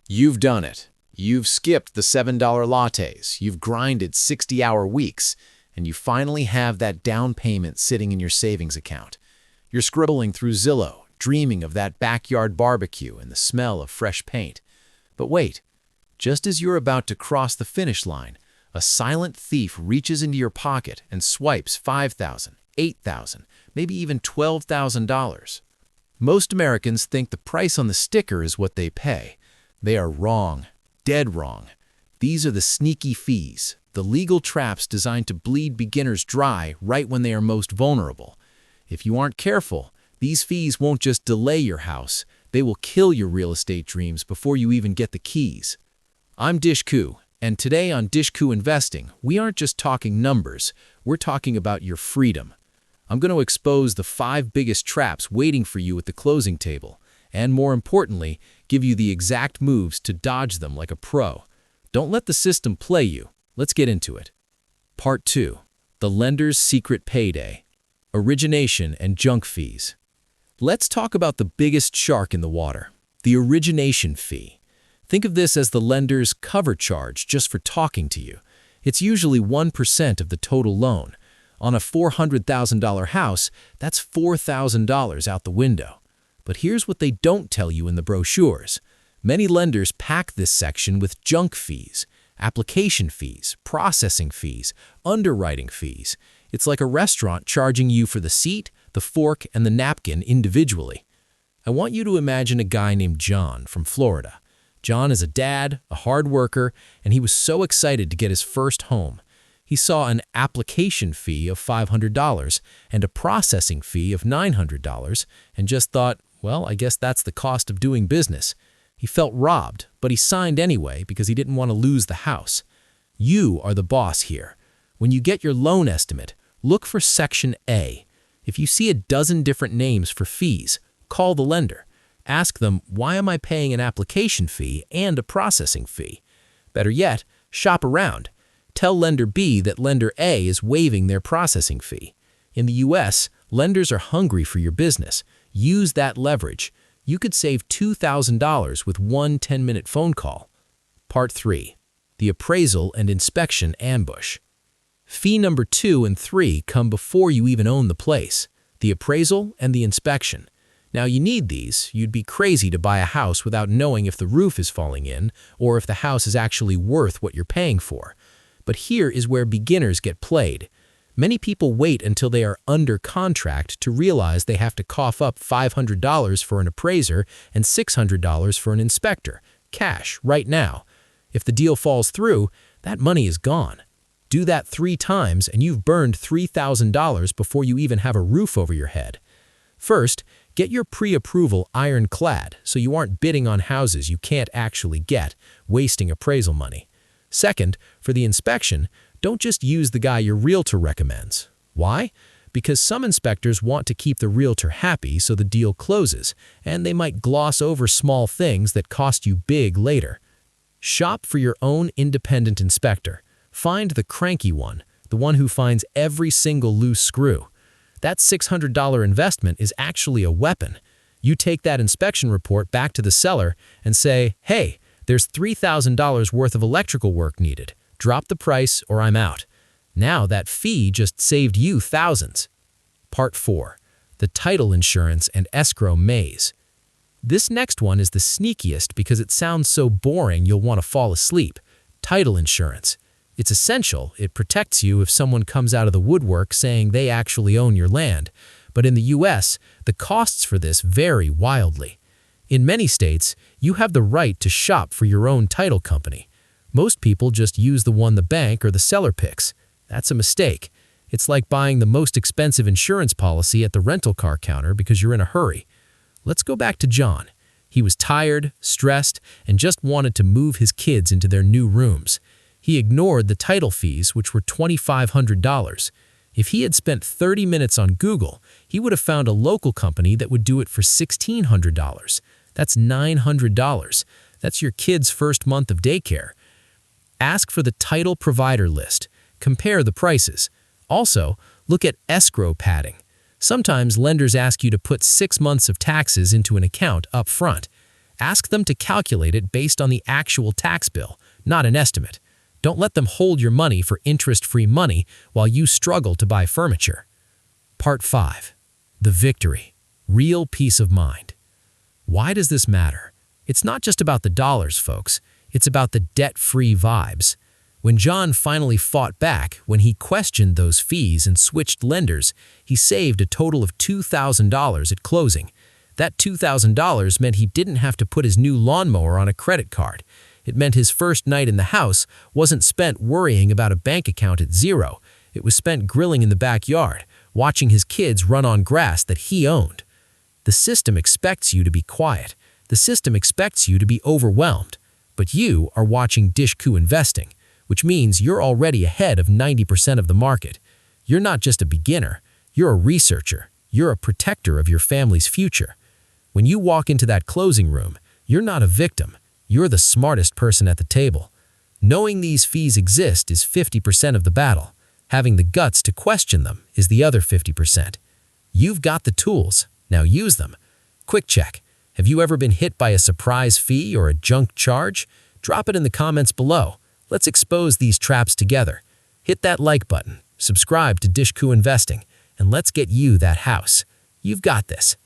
You've done it. You've skipped the $7 lattes, you've grinded 60-hour weeks, and you finally have that down payment sitting in your savings account. You're scribbling through Zillow, dreaming of that backyard barbecue and the smell of fresh paint. But wait, just as you're about to cross the finish line, a silent thief reaches into your pocket and swipes $5,000, $8,000, maybe even $12,000. Most Americans think the price on the sticker is what they pay. They are wrong. Dead wrong. These are the sneaky fees, the legal traps designed to bleed beginners dry right when they are most vulnerable. If you aren't careful, these fees won't just delay your house, they will kill your real estate dreams before you even get the keys. I'm Dishku, and today on Dishku Investing, we aren't just talking numbers, we're talking about your freedom. I'm going to expose the 5 biggest traps waiting for you at the closing table, and more importantly, give you the exact moves to dodge them like a pro. Don't let the system play you. Let's get into it. Part 2. The lender's secret payday. Origination and junk fees. Let's talk about the biggest shark in the water, the origination fee. Think of this as the lender's cover charge just for talking to you. It's usually 1% of the total loan. On a $400,000 house, that's $4,000 out the window. But here's what they don't tell you in the brochures. Many lenders pack this section with junk fees, application fees, processing fees, underwriting fees. It's like a restaurant charging you for the seat, the fork, and the napkin individually. I want you to imagine a guy named John from Florida. John is a dad, a hard worker, and he was so excited to get his first home. He saw an application fee of $500 and a processing fee of $900 and just thought, well, I guess that's the cost of doing business. He felt robbed, but he signed anyway because he didn't want to lose the house. You are the boss here. When you get your loan estimate, look for Section A. If you see a dozen different names for fees, call the lender. Ask them, why am I paying an application fee and a processing fee? Better yet, shop around. Tell lender B that lender A is waiving their processing fee. In the U.S., lenders are hungry for your business. Use that leverage. You could save $2,000 with one 10-minute phone call. Part 3. The appraisal and inspection ambush. Fee number 2 and 3 come before you even own the place. The appraisal and the inspection. Now you need these. You'd be crazy to buy a house without knowing if the roof is falling in or if the house is actually worth what you're paying for. But here is where beginners get played. Many people wait until they are under contract to realize they have to cough up $500 for an appraiser and $600 for an inspector, cash, right now. If the deal falls through, that money is gone. Do that 3 times and you've burned $3,000 before you even have a roof over your head. First, get your pre-approval ironclad so you aren't bidding on houses you can't actually get, wasting appraisal money. Second, for the inspection, don't just use the guy your realtor recommends. Why? Because some inspectors want to keep the realtor happy so the deal closes, and they might gloss over small things that cost you big later. Shop for your own independent inspector. Find the cranky one, the one who finds every single loose screw. That $600 investment is actually a weapon. You take that inspection report back to the seller and say, hey, there's $3,000 worth of electrical work needed. Drop the price or I'm out. Now that fee just saved you thousands. Part 4. The title insurance and escrow maze. This next one is the sneakiest because it sounds so boring you'll want to fall asleep. Title insurance. It's essential. It protects you if someone comes out of the woodwork saying they actually own your land. But in the U.S., the costs for this vary wildly. In many states, you have the right to shop for your own title company. Most people just use the one the bank or the seller picks. That's a mistake. It's like buying the most expensive insurance policy at the rental car counter because you're in a hurry. Let's go back to John. He was tired, stressed, and just wanted to move his kids into their new rooms. He ignored the title fees, which were $2,500. If he had spent 30 minutes on Google, he would have found a local company that would do it for $1,600. That's $900. That's your kid's first month of daycare. Ask for the title provider list. Compare the prices. Also, look at escrow padding. Sometimes lenders ask you to put 6 months of taxes into an account up front. Ask them to calculate it based on the actual tax bill, not an estimate. Don't let them hold your money for interest-free money while you struggle to buy furniture. Part 5. The victory. Real peace of mind. Why does this matter? It's not just about the dollars, folks. It's about the debt-free vibes. When John finally fought back, when he questioned those fees and switched lenders, he saved a total of $2,000 at closing. That $2,000 meant he didn't have to put his new lawnmower on a credit card. It meant his first night in the house wasn't spent worrying about a bank account at zero. It was spent grilling in the backyard, watching his kids run on grass that he owned. The system expects you to be quiet. The system expects you to be overwhelmed. But you are watching Dishku investing, which means you're already ahead of 90% of the market. You're not just a beginner. You're a researcher. You're a protector of your family's future. When you walk into that closing room, you're not a victim. You're the smartest person at the table. Knowing these fees exist is 50% of the battle. Having the guts to question them is the other 50%. You've got the tools. Now use them. Quick check. Have you ever been hit by a surprise fee or a junk charge? Drop it in the comments below. Let's expose these traps together. Hit that like button, subscribe to Dishku Investing, and let's get you that house. You've got this.